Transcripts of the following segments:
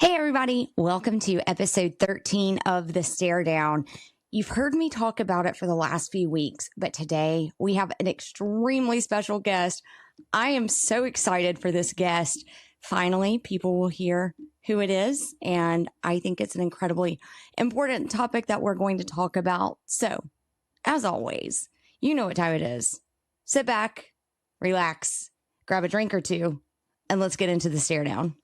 Hey, everybody. Welcome to episode 13 of The Stare Down. You've heard me talk about it for the last few weeks, but today we have an extremely special guest. I am so excited for this guest. Finally, people will hear who it is, and I think it's an incredibly important topic that we're going to talk about. So, as always, you know what time it is. Sit back, relax, grab a drink or two, and let's get into the stare down.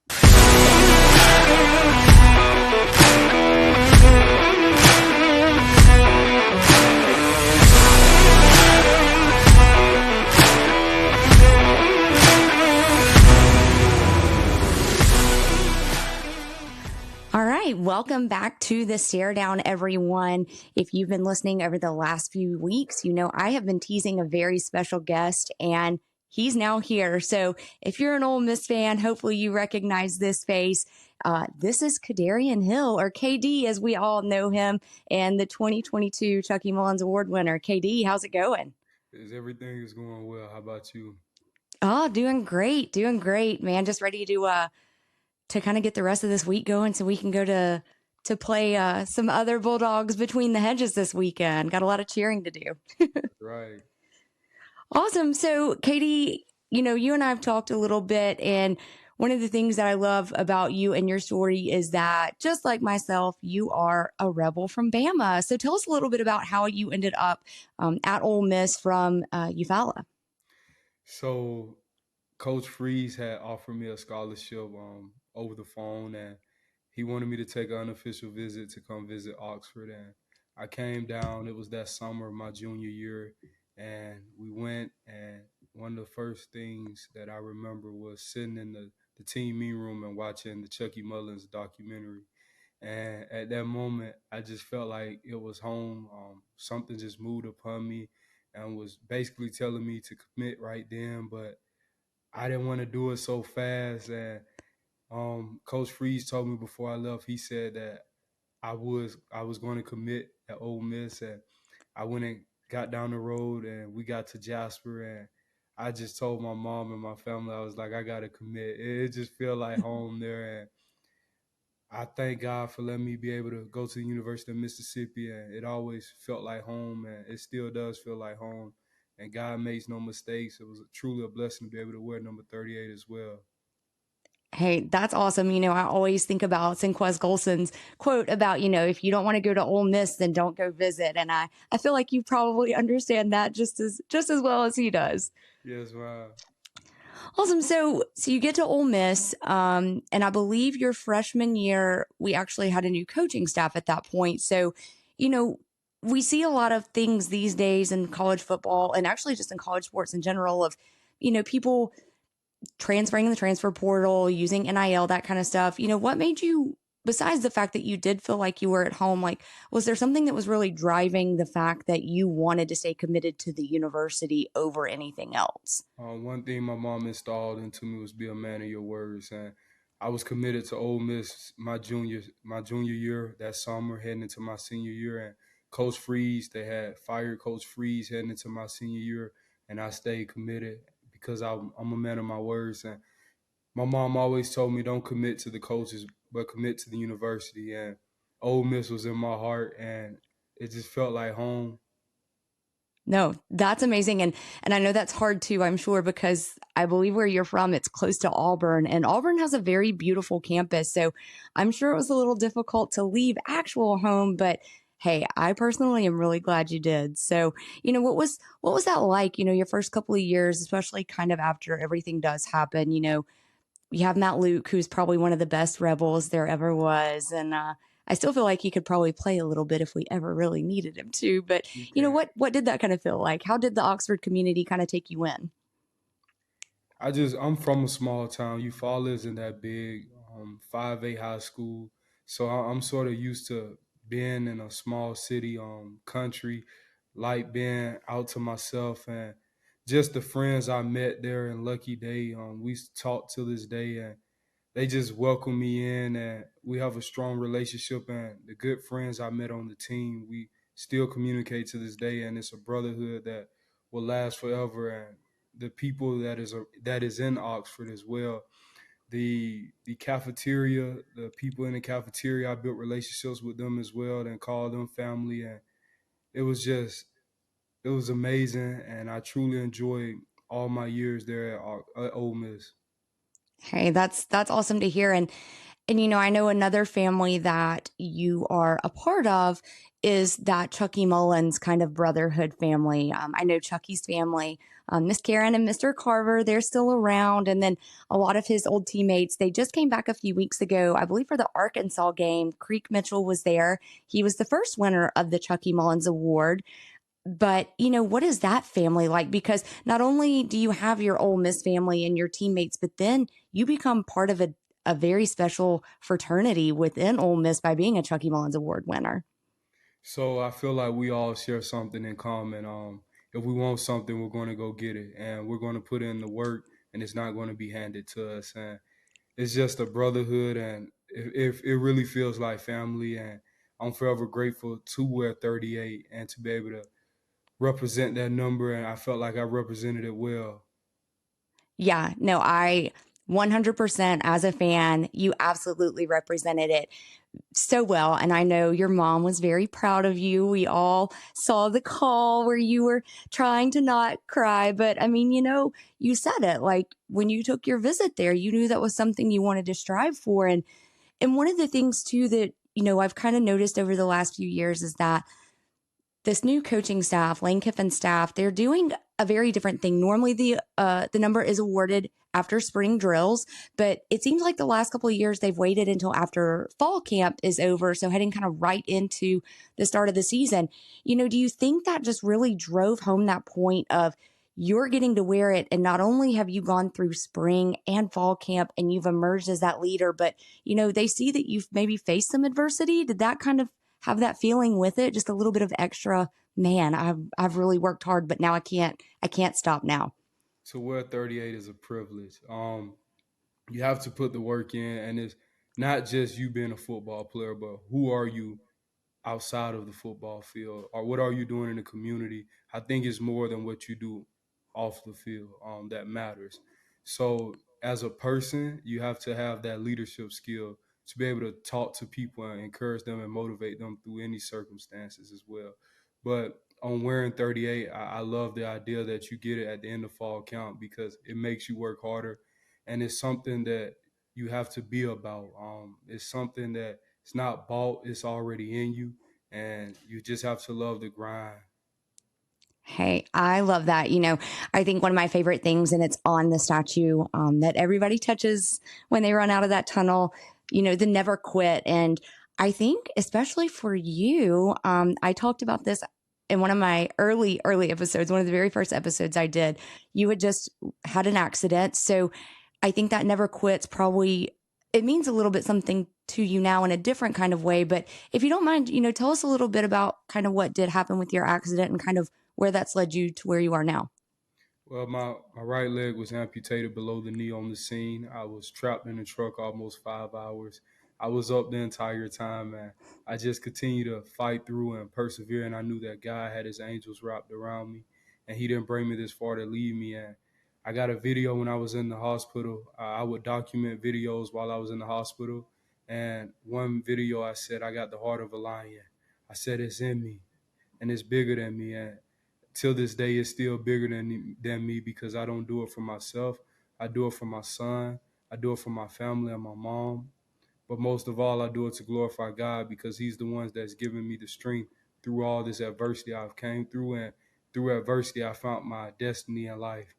All right, welcome back to the Stare Down, everyone. If you've been listening over the last few weeks, you know I have been teasing a very special guest, and he's now here. So if you're an Ole Miss fan, hopefully you recognize this face. This is Kadarian Hill, or KD as we all know him, and the 2022 Chucky Mullins Award winner. KD, how's it going? Everything is going well. How about you? Oh, doing great, man. Just ready to kind of get the rest of this week going so we can go to play some other Bulldogs between the hedges this weekend. Got a lot of cheering to do. Right. Awesome. So, Katie, you know, you and I have talked a little bit, and one of the things that I love about you and your story is that, just like myself, you are a rebel from Bama. So, tell us a little bit about how you ended up at Ole Miss from Eufaula. So Coach Freeze had offered me a scholarship over the phone, and he wanted me to take an unofficial visit to come visit Oxford. And I came down. It was that summer of my junior year, and we went. And one of the first things that I remember was sitting in the team meeting room and watching the Chucky Mullins documentary. And at that moment, I just felt like it was home. Something just moved upon me and was basically telling me to commit right then, but I didn't want to do it so fast. And Coach Freeze told me before I left, he said that I was going to commit at Ole Miss, and I went and got down the road, and we got to Jasper, and I just told my mom and my family, I was like, I got to commit. It just felt like home there, and I thank God for letting me be able to go to the University of Mississippi, and it always felt like home, and it still does feel like home. And God makes no mistakes. It was truly a blessing to be able to wear number 38 as well. Hey, that's awesome. You know, I always think about Sinquez Golson's quote about, you know, if you don't want to go to Ole Miss, then don't go visit. And I feel like you probably understand that just as well as he does. Yes, wow. Awesome. So you get to Ole Miss, and I believe your freshman year, we actually had a new coaching staff at that point. So, you know, we see a lot of things these days in college football and actually just in college sports in general of, you know, people transferring in the transfer portal, using NIL, that kind of stuff. You know, what made you, besides the fact that you did feel like you were at home, like, was there something that was really driving the fact that you wanted to stay committed to the university over anything else? One thing my mom installed into me was be a man of your words, and I was committed to Ole Miss my junior year that summer, heading into my senior year. And Coach Freeze, they had fired Coach Freeze heading into my senior year, and I stayed committed because I'm a man of my words. And my mom always told me don't commit to the coaches, but commit to the university. And Ole Miss was in my heart, and it just felt like home. No, that's amazing. And I know that's hard too, I'm sure, because I believe where you're from, it's close to Auburn, and Auburn has a very beautiful campus. So I'm sure it was a little difficult to leave actual home, but hey, I personally am really glad you did. So, you know, what was that like, you know, your first couple of years, especially kind of after everything does happen, you know, you have Matt Luke, who's probably one of the best rebels there ever was. And I still feel like he could probably play a little bit if we ever really needed him to. But You you know can what did that kind of feel like? How did the Oxford community kind of take you in? I'm from a small town. Eufaula isn't that big. 5A high school, so I'm sort of used to being in a small city, country, like being out to myself, and just the friends I met there in Lucky Day. We talk to this day, and they just welcome me in, and we have a strong relationship. And the good friends I met on the team, we still communicate to this day, and it's a brotherhood that will last forever. And the people that is in Oxford as well. the cafeteria, the people in the cafeteria, I built relationships with them as well, and called them family, and it was just it was amazing, and I truly enjoyed all my years there at Ole Miss. Hey, that's awesome to hear. And I know another family that you are a part of is that Chucky Mullins kind of brotherhood family. I know Chucky's family, Miss Karen and Mr. Carver, they're still around. And then a lot of his old teammates, they just came back a few weeks ago, I believe for the Arkansas game. Creek Mitchell was there. He was the first winner of the Chucky Mullins Award. But, what is that family like? Because not only do you have your Ole Miss family and your teammates, but then you become part of a very special fraternity within Ole Miss by being a Chucky Mullins Award winner. So I feel like we all share something in common. If we want something, we're going to go get it, and we're going to put in the work, and it's not going to be handed to us. And it's just a brotherhood, and if it really feels like family. And I'm forever grateful to wear 38 and to be able to represent that number. And I felt like I represented it well. Yeah, no, I 100% as a fan, you absolutely represented it so well. And I know your mom was very proud of you. We all saw the call where you were trying to not cry. But I mean, you said it like when you took your visit there, you knew that was something you wanted to strive for. And one of the things too that, I've kind of noticed over the last few years is that this new coaching staff, Lane Kiffin's staff, they're doing a very different thing. Normally, the number is awarded after spring drills, but it seems like the last couple of years they've waited until after fall camp is over, so heading kind of right into the start of the season. Do you think that just really drove home that point of you're getting to wear it, and not only have you gone through spring and fall camp and you've emerged as that leader, but they see that you've maybe faced some adversity. Did that kind of have that feeling with it, just a little bit of extra, man, I've really worked hard, but now I can't stop now. To wear 38 is a privilege. You have to put the work in, and it's not just you being a football player, but who are you outside of the football field, or what are you doing in the community? I think it's more than what you do off the field that matters. So as a person, you have to have that leadership skill to be able to talk to people and encourage them and motivate them through any circumstances as well. But on wearing 38, I love the idea that you get it at the end of fall count because it makes you work harder, and it's something that you have to be about. It's something that it's not bought; it's already in you, and you just have to love the grind. Hey, I love that. I think one of my favorite things, and it's on the statue that everybody touches when they run out of that tunnel, the never quit. And I think, especially for you, I talked about this in one of my early episodes, one of the very first episodes I did. You had just had an accident. So I think that never quits probably, it means a little bit something to you now in a different kind of way. But if you don't mind, tell us a little bit about kind of what did happen with your accident and kind of where that's led you to where you are now. Well, my right leg was amputated below the knee on the scene. I was trapped in the truck almost 5 hours. I was up the entire time, and I just continued to fight through and persevere. And I knew that God had His angels wrapped around me, and He didn't bring me this far to leave me. And I got a video when I was in the hospital. I would document videos while I was in the hospital. And one video I said, I got the heart of a lion. I said, it's in me, and it's bigger than me. And till this day it's still bigger than me because I don't do it for myself. I do it for my son. I do it for my family and my mom. But most of all, I do it to glorify God because He's the one that's given me the strength through all this adversity I've came through, and through adversity I found my destiny in life.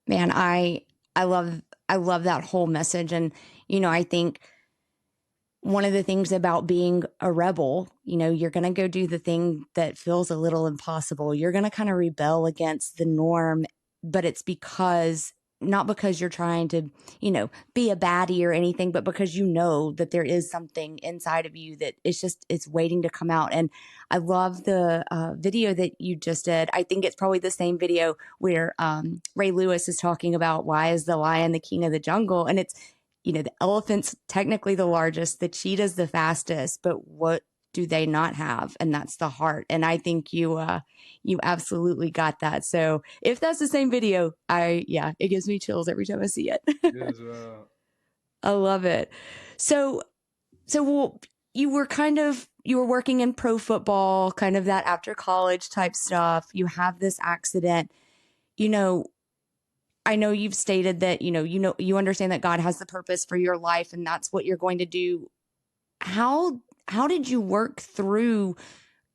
Man, I love that whole message. And, I think one of the things about being a rebel, you're going to go do the thing that feels a little impossible. You're going to kind of rebel against the norm, but it's not because you're trying to, be a baddie or anything, but because you know that there is something inside of you that it's waiting to come out. And I love the video that you just did. I think it's probably the same video where Ray Lewis is talking about why is the lion the king of the jungle? And it's, the elephant's technically the largest, the cheetah's the fastest, but what do they not have? And that's the heart. And I think you absolutely got that. So if that's the same video, it gives me chills every time I see it. Yes, I love it. So well, you were working in pro football, kind of that after college type stuff. You have this accident. You know, I know you've stated that, you understand that God has the purpose for your life and that's what you're going to do. How did you work through,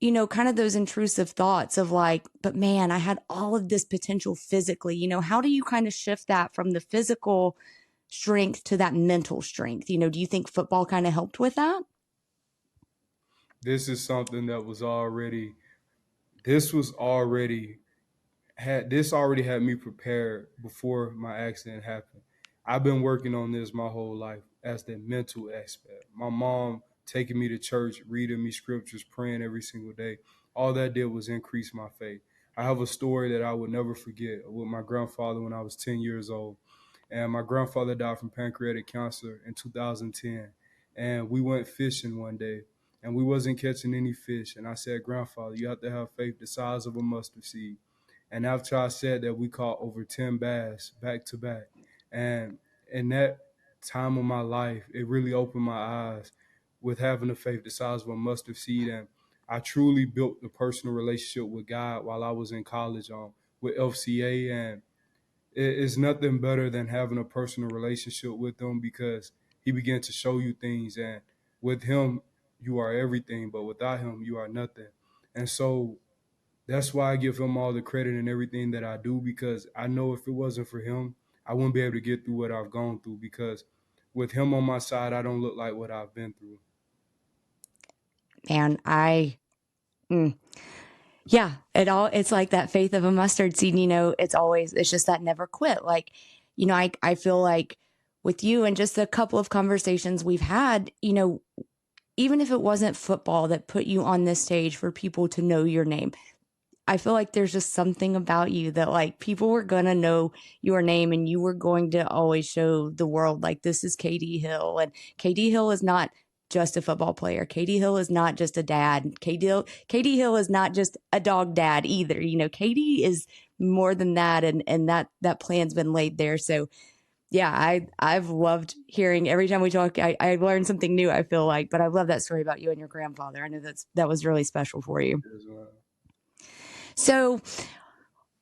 kind of those intrusive thoughts of like, but man, I had all of this potential physically, how do you kind of shift that from the physical strength to that mental strength? Do you think football kind of helped with that? this is something that was already. This was already already had me prepared before my accident happened. I've been working on this my whole life as the mental aspect. My mom taking me to church, reading me scriptures, praying every single day. All that did was increase my faith. I have a story that I would never forget with my grandfather when I was 10 years old. And my grandfather died from pancreatic cancer in 2010. And we went fishing one day and we wasn't catching any fish. And I said, Grandfather, you have to have faith the size of a mustard seed. And after I said that, we caught over 10 bass back to back. And in that time of my life, it really opened my eyes with having a faith the size of a mustard seed. And I truly built a personal relationship with God while I was in college with FCA. And it's nothing better than having a personal relationship with Him because He began to show you things. And with Him, you are everything. But without Him, you are nothing. And so that's why I give Him all the credit and everything that I do, because I know if it wasn't for Him, I wouldn't be able to get through what I've gone through, because with Him on my side, I don't look like what I've been through. And mm, yeah, it's like that faith of a mustard seed, it's just that never quit. Like, I feel like with you and just a couple of conversations we've had, even if it wasn't football that put you on this stage for people to know your name, I feel like there's just something about you that like people were going to know your name and you were going to always show the world like this is KD Hill. And KD Hill is not just a football player. KD Hill is not just a dad. KD Hill is not just a dog dad either. KD is more than that. And that plan's been laid there. So yeah, I've loved hearing every time we talk, I learned something new, I feel like, but I love that story about you and your grandfather. I know that was really special for you. So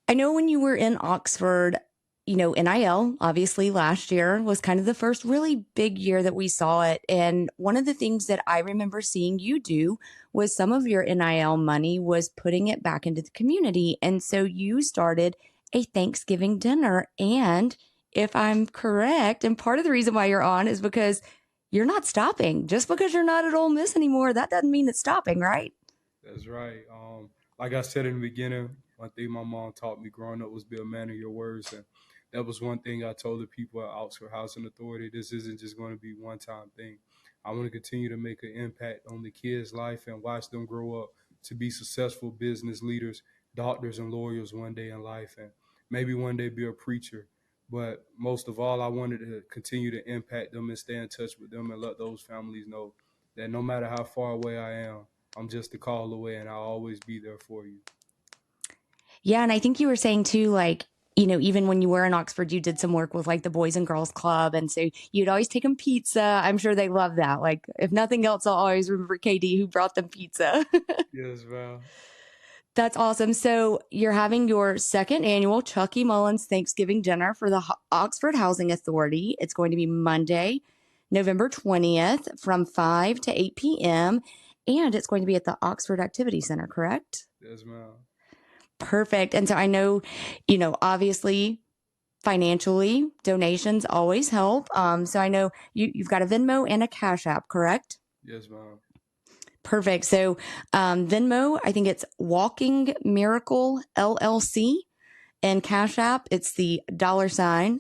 I know when you were in Oxford, NIL, obviously last year was kind of the first really big year that we saw it. And one of the things that I remember seeing you do was some of your NIL money was putting it back into the community. And so you started a Thanksgiving dinner. And if I'm correct, and part of the reason why you're on is because you're not stopping. Just because you're not at Ole Miss anymore, that doesn't mean it's stopping, right? That's right. Like I said in the beginning, one thing my mom taught me growing up was be a man of your words. And that was one thing I told the people at Oxford Housing Authority. This isn't just going to be one time thing. I want to continue to make an impact on the kids' life and watch them grow up to be successful business leaders, doctors, and lawyers one day in life, and maybe one day be a preacher. But most of all, I wanted to continue to impact them and stay in touch with them and let those families know that no matter how far away I am, I'm just a call away and I'll always be there for you. Yeah. And I think you were saying too, like, even when you were in Oxford, you did some work with like the Boys and Girls Club. And so you'd always take them pizza. I'm sure they love that. Like, if nothing else, I'll always remember KD who brought them pizza. Yes, well. That's awesome. So you're having your second annual Chucky Mullins Thanksgiving dinner for the Oxford Housing Authority. It's going to be Monday, November 20th from 5 to 8 p.m. And it's going to be at the Oxford Activity Center, correct? Yes, ma'am. Perfect. And so I know, obviously financially donations always help. So I know you've got a Venmo and a Cash App, correct? Yes, ma'am. Perfect. So Venmo, I think it's Walking Miracle LLC, and Cash App, it's the $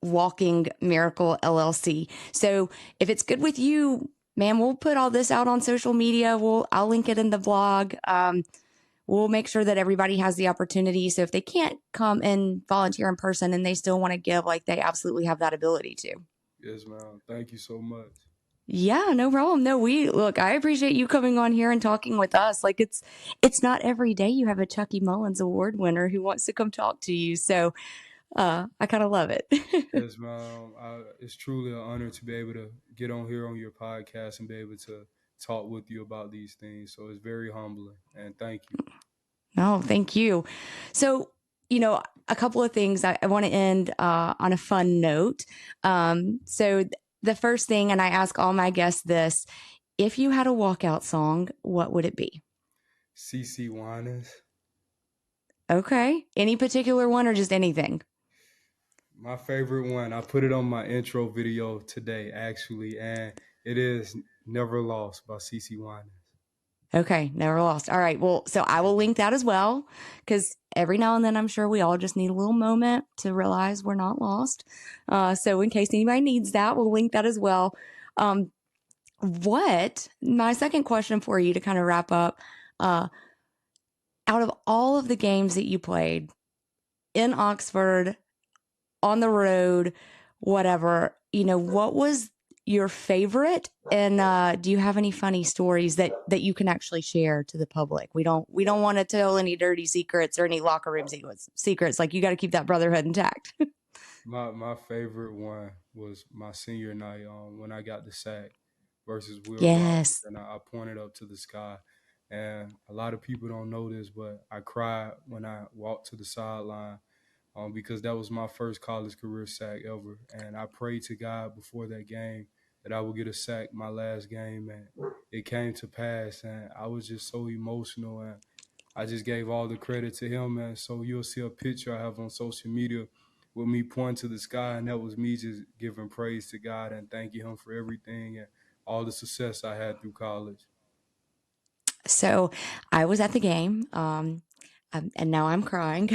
Walking Miracle LLC. So if it's good with you, man, we'll put all this out on social media. I'll link it in the blog. We'll make sure that everybody has the opportunity. So if they can't come and volunteer in person and they still want to give, like they absolutely have that ability to. Yes, ma'am. Thank you so much. Yeah, no problem. No, we look, I appreciate you coming on here and talking with us. Like it's not every day you have a Chucky Mullins Award winner who wants to come talk to you. So I kind of love it. Yes, ma'am. It's truly an honor to be able to get on here on your podcast and be able to talk with you about these things. So it's very humbling, and thank you. No, thank you. So, a couple of things I want to end on a fun note. The first thing, and I ask all my guests this: if you had a walkout song, what would it be? CC Winans. Okay, any particular one or just anything? My favorite one. I put it on my intro video today, actually, and it is "Never Lost" by CC Winans. Okay, never lost. All right. Well, so I will link that as well because every now and then I'm sure we all just need a little moment to realize we're not lost. So in case anybody needs that, we'll link that as well. Um, my second question for you to kind of wrap up, uh, out of all of the games that you played in Oxford, on the road, whatever, what was your favorite? And do you have any funny stories that you can actually share to the public? We don't want to tell any dirty secrets or any locker room secrets. Like you got to keep that brotherhood intact. My favorite one was my senior night when I got the sack versus Will Rogers, Yes. and I pointed up to the sky. And a lot of people don't know this, but I cried when I walked to the sideline because that was my first college career sack ever. And I prayed to God before that game that I would get a sack my last game, and it came to pass. And I was just so emotional, and I just gave all the credit to him. And so you'll see a picture I have on social media with me pointing to the sky, and that was me just giving praise to God and thanking Him for everything and all the success I had through college. So I was at the game, and now I'm crying.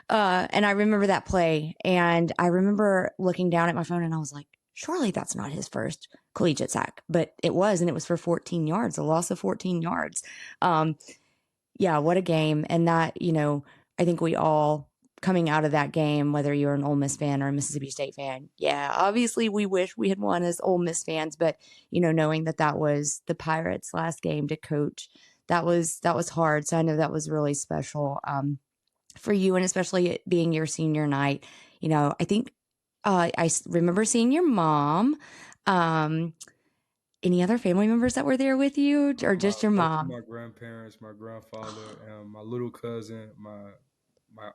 And I remember that play, and I remember looking down at my phone, and I was like, surely that's not his first collegiate sack, but it was, and it was for 14 yards, a loss of 14 yards. Um, yeah, what a game. And that, I think we all coming out of that game, whether you're an Ole Miss fan or a Mississippi State fan, yeah, obviously we wish we had won as Ole Miss fans, but knowing that that was the Pirates' last game to coach, that was hard. So I know that was really special for you, and especially it being your senior night. I think remember seeing your mom. Um, any other family members that were there with you, or My just your both of mom? my grandparents, my grandfather, and my little cousin, my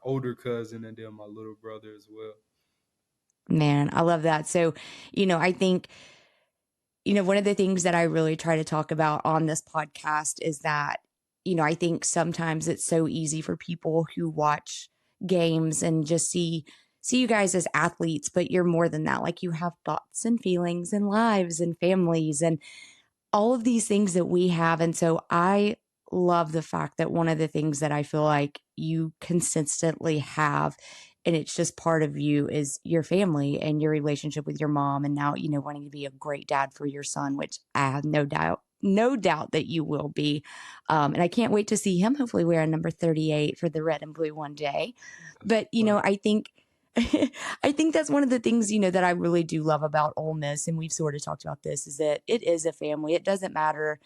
older cousin, and then my little brother as well. Man, I love that. So, I think, one of the things that I really try to talk about on this podcast is that, I think sometimes it's so easy for people who watch games and just see you guys as athletes, but you're more than that. Like you have thoughts and feelings and lives and families and all of these things that we have. And so I love the fact that one of the things that I feel like you consistently have, and it's just part of you, is your family and your relationship with your mom. And now, wanting to be a great dad for your son, which I have no doubt that you will be. And I can't wait to see him hopefully wear a number 38 for the red and blue one day. That's But, right. I think I think that's one of the things, that I really do love about Ole Miss, and we've sort of talked about this, is that it is a family. It doesn't matter,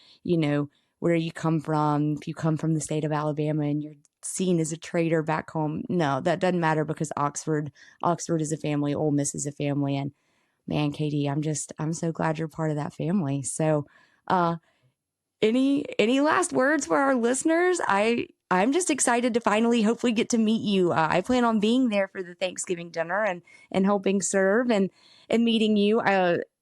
where you come from. If you come from the state of Alabama and you're seen as a traitor back home, no, that doesn't matter because Oxford is a family, Ole Miss is a family, and man, Katie, I'm so glad you're part of that family. So, uh, any last words for our listeners? I'm just excited to finally hopefully get to meet you. I plan on being there for the Thanksgiving dinner and helping serve and meeting you.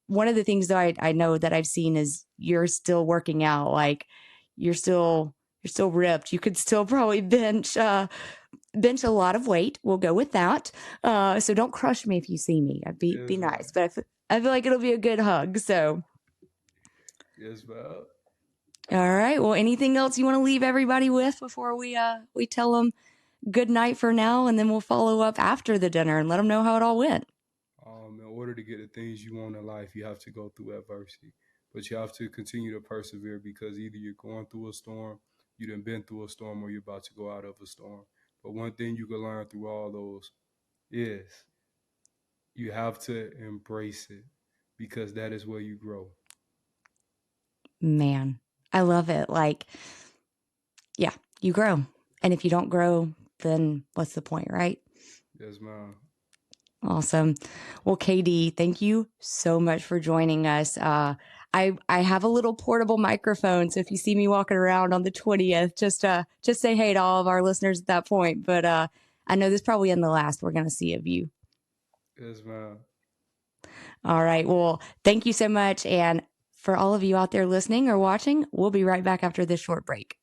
One of the things that I know that I've seen is you're still working out. Like you're still ripped. You could still probably bench a lot of weight. We'll go with that. So don't crush me if you see me. Be Yes, man. nice, but I feel like it'll be a good hug. So. Yes, man. All right. Well, anything else you want to leave everybody with before we tell them good night for now, and then we'll follow up after the dinner and let them know how it all went. In order to get the things you want in life, you have to go through adversity, but you have to continue to persevere because either you're going through a storm, you done been through a storm, or you're about to go out of a storm. But one thing you can learn through all those is you have to embrace it because that is where you grow. Man, I love it. Like, yeah, you grow. And if you don't grow, then what's the point, right? Yes, ma'am. Awesome. Well, KD, thank you so much for joining us. I have a little portable microphone, so if you see me walking around on the 20th, just say hey to all of our listeners at that point. But I know this probably isn't the last we're going to see of you. Yes, ma'am. All right. Well, thank you so much. And for all of you out there listening or watching, we'll be right back after this short break.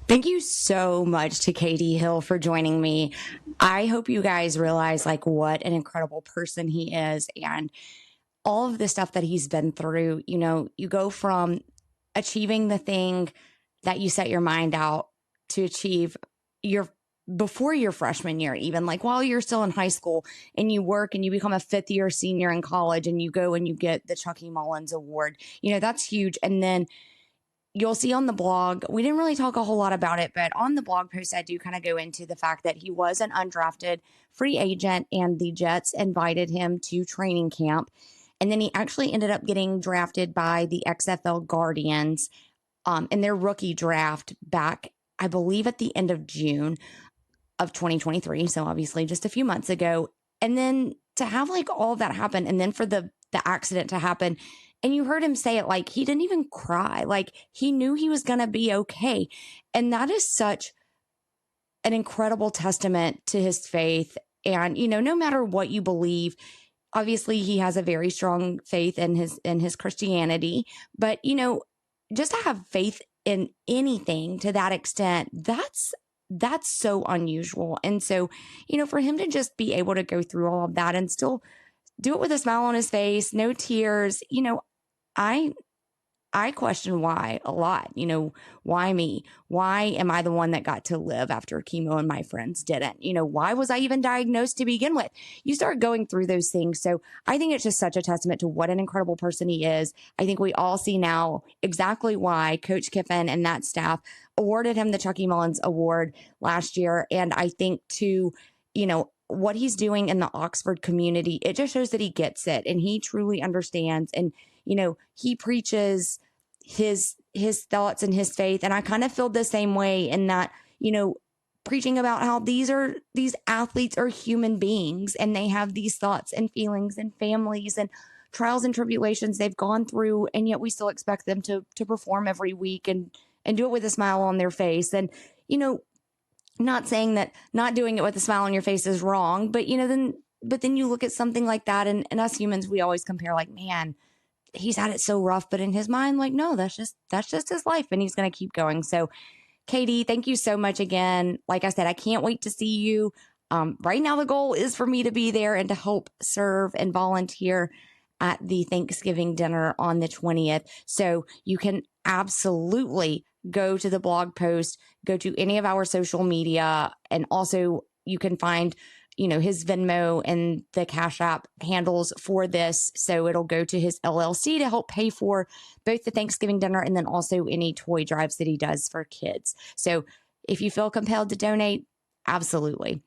Thank you so much to KD Hill for joining me. I hope you guys realize like what an incredible person he is and all of the stuff that he's been through. You know, you go from achieving the thing that you set your mind out to achieve your before your freshman year, even like while you're still in high school, and you work and you become a fifth year senior in college and you go and you get the Chucky Mullins Award. You know, that's huge. And then you'll see on the blog, we didn't really talk a whole lot about it, but on the blog post, I do kind of go into the fact that he was an undrafted free agent and the Jets invited him to training camp. And then he actually ended up getting drafted by the XFL Guardians in their rookie draft back, I believe, at the end of June of 2023. So obviously just a few months ago. And then to have like all that happen and then for the accident to happen, and you heard him say it like he didn't even cry. Like he knew he was going to be okay. And that is such an incredible testament to his faith. And, you know, no matter what you believe, obviously he has a very strong faith in his Christianity, but you know, just to have faith in anything to that extent, that's so unusual. And so, you know, for him to just be able to go through all of that and still do it with a smile on his face, no tears, you know, I question why a lot. You know, why me? Why am I the one that got to live after chemo and my friends didn't? You know, why was I even diagnosed to begin with? You start going through those things. So I think it's just such a testament to what an incredible person he is. I think we all see now exactly why Coach Kiffin and that staff awarded him the Chucky Mullins Award last year. And I think too, you know, what he's doing in the Oxford community, it just shows that he gets it and he truly understands. And, you know, he preaches his thoughts and his faith. And I kind of feel the same way in that, you know, preaching about how these athletes are human beings and they have these thoughts and feelings and families and trials and tribulations they've gone through. And yet we still expect them to perform every week and do it with a smile on their face. And, you know, not saying that not doing it with a smile on your face is wrong, but, you know, then you look at something like that and us humans, we always compare like, man, he's had it so rough, but in his mind, like, no, that's just his life and he's going to keep going. So KD, thank you so much again. Like I said, I can't wait to see you. Right now, the goal is for me to be there and to help serve and volunteer at the Thanksgiving dinner on the 20th. So you can absolutely go to the blog post, go to any of our social media, and also you can find, you know, his Venmo and the Cash App handles for this. So it'll go to his LLC to help pay for both the Thanksgiving dinner and then also any toy drives that he does for kids. So if you feel compelled to donate, absolutely.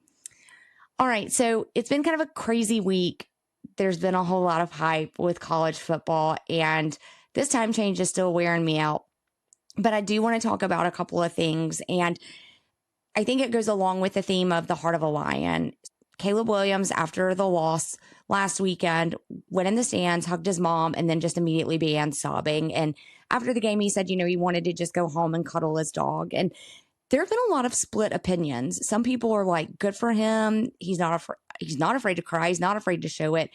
All right. So it's been kind of a crazy week. There's been a whole lot of hype with college football, and this time change is still wearing me out. But I do want to talk about a couple of things. And I think it goes along with the theme of the heart of a lion. Caleb Williams, after the loss last weekend, went in the stands, hugged his mom, and then just immediately began sobbing. And after the game, he said, you know, he wanted to just go home and cuddle his dog. And there have been a lot of split opinions. Some people are like, good for him. He's not afraid to cry. He's not afraid to show it.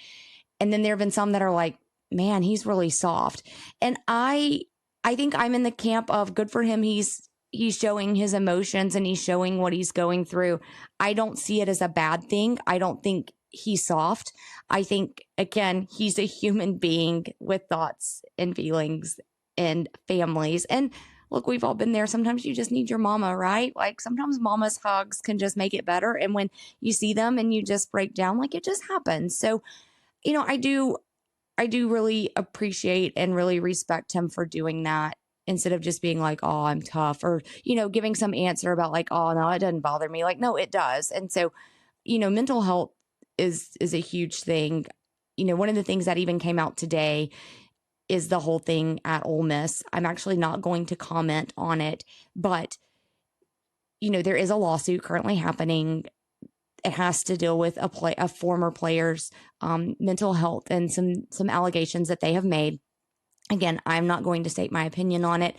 And then there have been some that are like, man, he's really soft. And I think I'm in the camp of good for him. He's showing his emotions and he's showing what he's going through. I don't see it as a bad thing. I don't think he's soft. I think, again, he's a human being with thoughts and feelings and families. And look, we've all been there. Sometimes you just need your mama, right? Like sometimes mama's hugs can just make it better. And when you see them and you just break down, like it just happens. So, you know, I do really appreciate and really respect him for doing that instead of just being like, oh, I'm tough, or, you know, giving some answer about like, oh, no, it doesn't bother me. Like, no, it does. And so, mental health is a huge thing. One of the things that even came out today is the whole thing at Ole Miss. I'm actually not going to comment on it, but there is a lawsuit currently happening. It has to deal with a former player's mental health and some allegations that they have made. Again, I'm not going to state my opinion on it.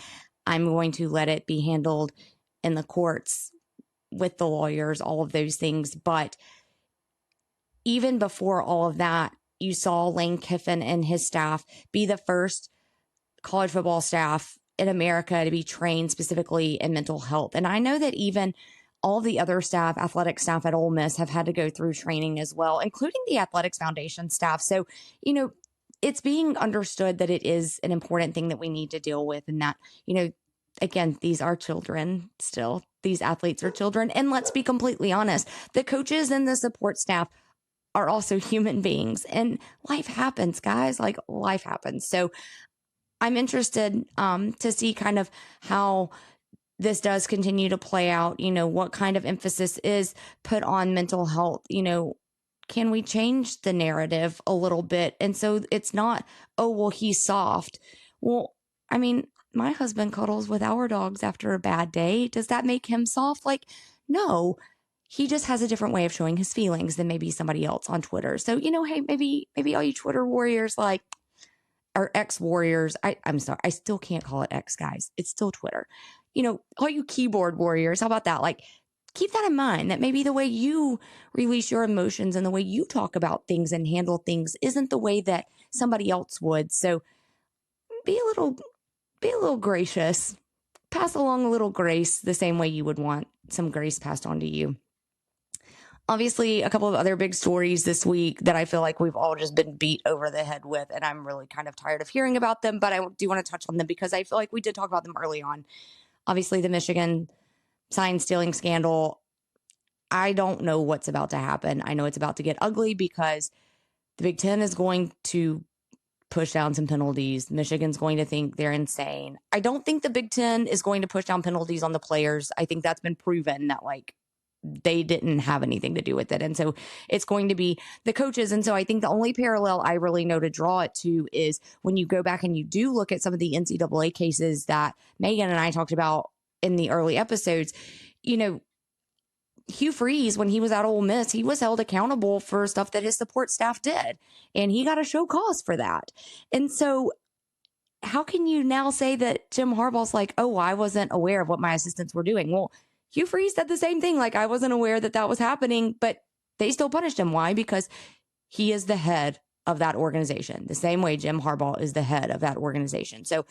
I'm going to let it be handled in the courts with the lawyers, all of those things. But even before all of that, you saw Lane Kiffin and his staff be the first college football staff in America to be trained specifically in mental health. And I know that even all the other staff, athletic staff at Ole Miss, have had to go through training as well, including the Athletics Foundation staff. So, it's being understood that it is an important thing that we need to deal with, and that, again, these are children still. These athletes are children. And let's be completely honest, the coaches and the support staff are also human beings, and life happens, guys. Like, life happens. So I'm interested to see kind of how this does continue to play out, what kind of emphasis is put on mental health, can we change the narrative a little bit? And so it's not, oh, well, he's soft. Well, I mean, my husband cuddles with our dogs after a bad day. Does that make him soft? Like, no, he just has a different way of showing his feelings than maybe somebody else on Twitter. So, hey, maybe all you Twitter warriors, like, or ex warriors, I'm sorry, I still can't call it X, guys. It's still Twitter. All you keyboard warriors, how about that? Like, keep that in mind, that maybe the way you release your emotions and the way you talk about things and handle things isn't the way that somebody else would. So be a little gracious. Pass along a little grace the same way you would want some grace passed on to you. Obviously, a couple of other big stories this week that I feel like we've all just been beat over the head with, and I'm really kind of tired of hearing about them, but I do want to touch on them because I feel like we did talk about them early on. Obviously, the Michigan sign stealing scandal. I don't know what's about to happen. I know it's about to get ugly because the Big Ten is going to push down some penalties. Michigan's going to think they're insane. I don't think the Big Ten is going to push down penalties on the players. I think that's been proven that, like, they didn't have anything to do with it. And so it's going to be the coaches. And so I think the only parallel I really know to draw it to is when you go back and you do look at some of the NCAA cases that Megan and I talked about in the early episodes. Hugh Freeze, when he was at Ole Miss, he was held accountable for stuff that his support staff did, and he got a show cause for that. And so how can you now say that Jim Harbaugh's like, oh, I wasn't aware of what my assistants were doing? Well, Hugh Freeze said the same thing. Like, I wasn't aware that was happening, but they still punished him. Why? Because he is the head of that organization, the same way Jim Harbaugh is the head of that organization. So,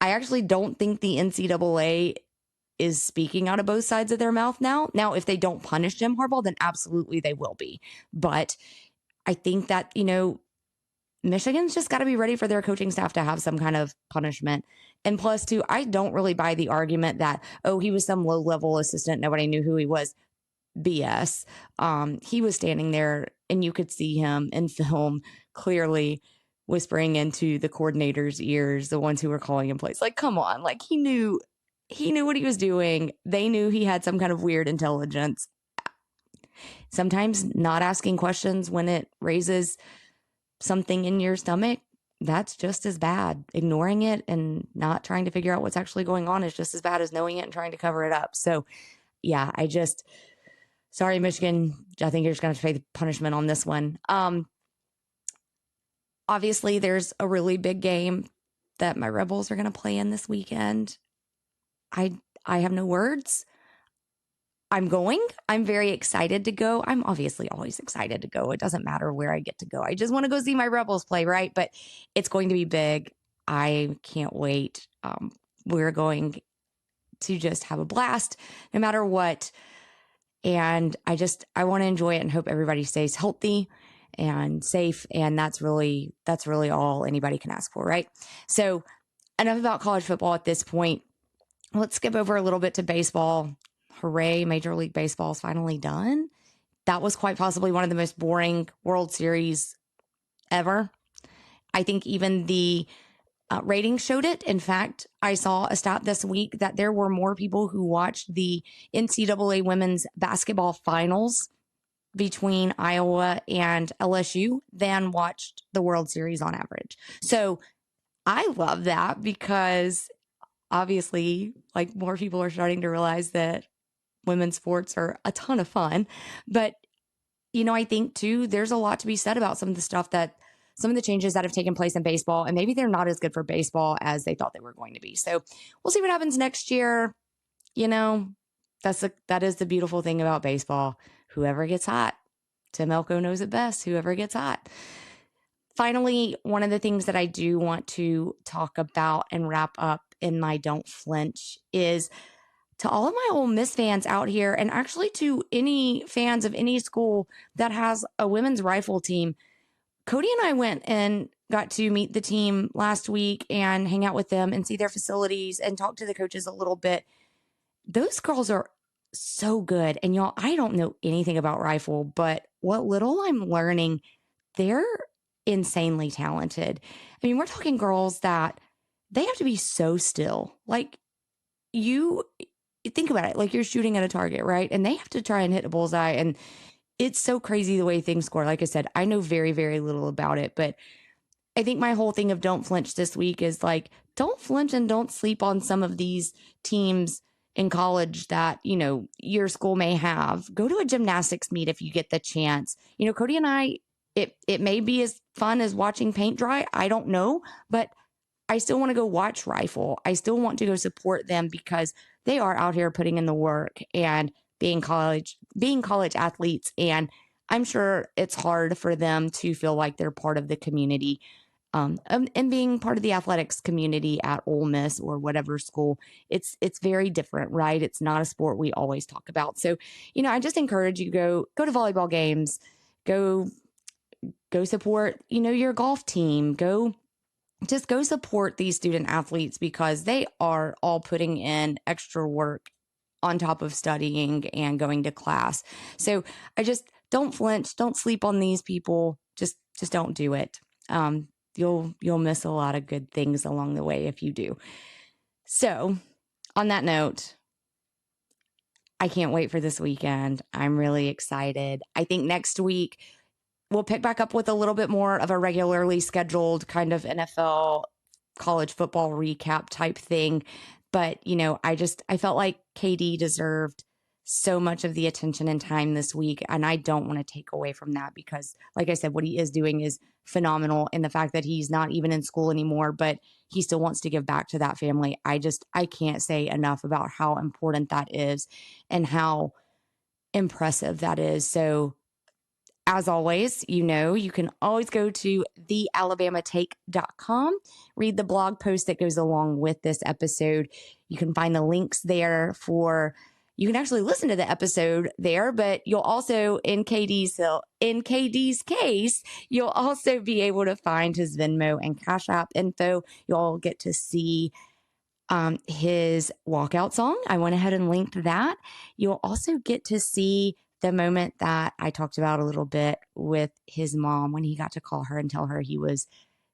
I actually don't think the NCAA is speaking out of both sides of their mouth now. Now, if they don't punish Jim Harbaugh, then absolutely they will be. But I think that, Michigan's just got to be ready for their coaching staff to have some kind of punishment. And plus, too, I don't really buy the argument that, oh, he was some low-level assistant, nobody knew who he was. BS. He was standing there, and you could see him in film clearly whispering into the coordinator's ears, the ones who were calling him plays. Like, come on. Like, he knew what he was doing. They knew he had some kind of weird intelligence. Sometimes not asking questions when it raises something in your stomach, that's just as bad. Ignoring it and not trying to figure out what's actually going on is just as bad as knowing it and trying to cover it up. So, yeah, sorry, Michigan. I think you're just going to pay the punishment on this one. Obviously, there's a really big game that my Rebels are going to play in this weekend. I have no words. I'm going. I'm very excited to go. I'm obviously always excited to go. It doesn't matter where I get to go. I just want to go see my Rebels play, right? But it's going to be big. I can't wait. We're going to just have a blast no matter what. And I want to enjoy it and hope everybody stays healthy and safe. And that's really all anybody can ask for, right? So enough about college football at this point. Let's skip over a little bit to baseball. Hooray, Major League Baseball is finally done. That was quite possibly one of the most boring World Series ever. I think even the ratings showed it. In fact, I saw a stat this week that there were more people who watched the NCAA women's basketball finals between Iowa and LSU than watched the World Series on average. So I love that because obviously, like, more people are starting to realize that women's sports are a ton of fun. But, I think too, there's a lot to be said about some of the changes that have taken place in baseball, and maybe they're not as good for baseball as they thought they were going to be. So we'll see what happens next year. That is the beautiful thing about baseball. Whoever gets hot. Tim Elko knows it best. Whoever gets hot. Finally, one of the things that I do want to talk about and wrap up in my Don't Flinch is to all of my Ole Miss fans out here, and actually to any fans of any school that has a women's rifle team. Cody and I went and got to meet the team last week and hang out with them and see their facilities and talk to the coaches a little bit. Those girls are so good. And y'all, I don't know anything about rifle, but what little I'm learning, they're insanely talented. I mean, we're talking girls that they have to be so still. Like, you think about it, like you're shooting at a target, right? And they have to try and hit a bullseye. And it's so crazy the way things score. Like I said, I know very, very little about it, but I think my whole thing of Don't Flinch this week is like, don't flinch and don't sleep on some of these teams in college that, your school may have. Go to a gymnastics meet if you get the chance. Cody and I, it may be as fun as watching paint dry. I don't know, but I still want to go watch rifle. I still want to go support them because they are out here putting in the work and being college athletes. And I'm sure it's hard for them to feel like they're part of the community. And being part of the athletics community at Ole Miss or whatever school, it's very different, right? It's not a sport we always talk about. So, I just encourage you go to volleyball games, go support, your golf team, go support these student athletes because they are all putting in extra work on top of studying and going to class. So I just don't flinch, don't sleep on these people. Just don't do it. You'll miss a lot of good things along the way if you do. So on that note, I can't wait for this weekend. I'm really excited. I think next week we'll pick back up with a little bit more of a regularly scheduled kind of NFL college football recap type thing. But, I felt like KD deserved so much of the attention and time this week. And I don't want to take away from that because, like I said, what he is doing is phenomenal. And the fact that he's not even in school anymore, but he still wants to give back to that family. I can't say enough about how important that is and how impressive that is. So, as always, you can always go to thealabamatake.com, read the blog post that goes along with this episode. You can find the links there you can actually listen to the episode there, but you'll also, in KD's case, you'll also be able to find his Venmo and Cash App info. You'll get to see his walkout song. I went ahead and linked that. You'll also get to see the moment that I talked about a little bit with his mom when he got to call her and tell her he was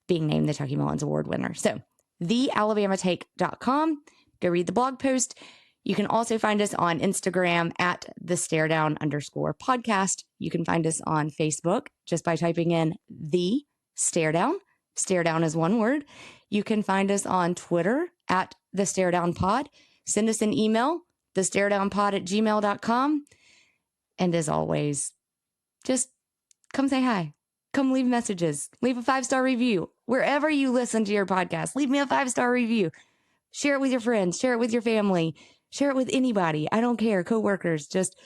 being named the Chucky Mullins Award winner. So thealabamatake.com, go read the blog post. You can also find us on Instagram at @the_staredown_podcast. You can find us on Facebook just by typing in the stare down. Stare down is one word. You can find us on Twitter at the stare down pod. Send us an email, thestaredownpod@gmail.com. And as always, just come say hi. Come leave messages. Leave a 5-star review. Wherever you listen to your podcast, leave me a 5-star review. Share it with your friends. Share it with your family. Share it with anybody. I don't care. Coworkers. Just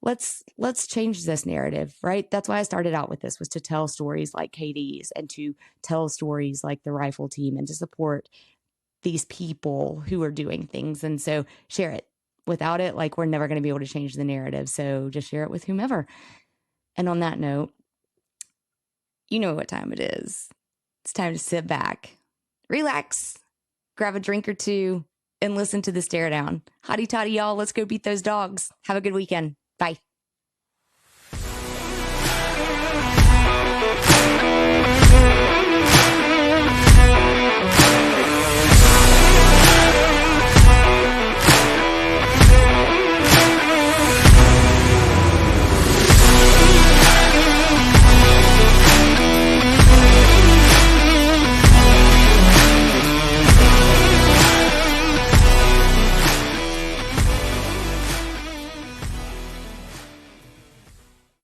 let's change this narrative, right? That's why I started out with this, was to tell stories like KD's and to tell stories like the rifle team and to support these people who are doing things. And so share it. Without it, we're never going to be able to change the narrative. So just share it with whomever. And on that note, you know what time it is. It's time to sit back, relax, grab a drink or two, and listen to the stare down. Hotty toddy, y'all. Let's go beat those dogs. Have a good weekend. Bye.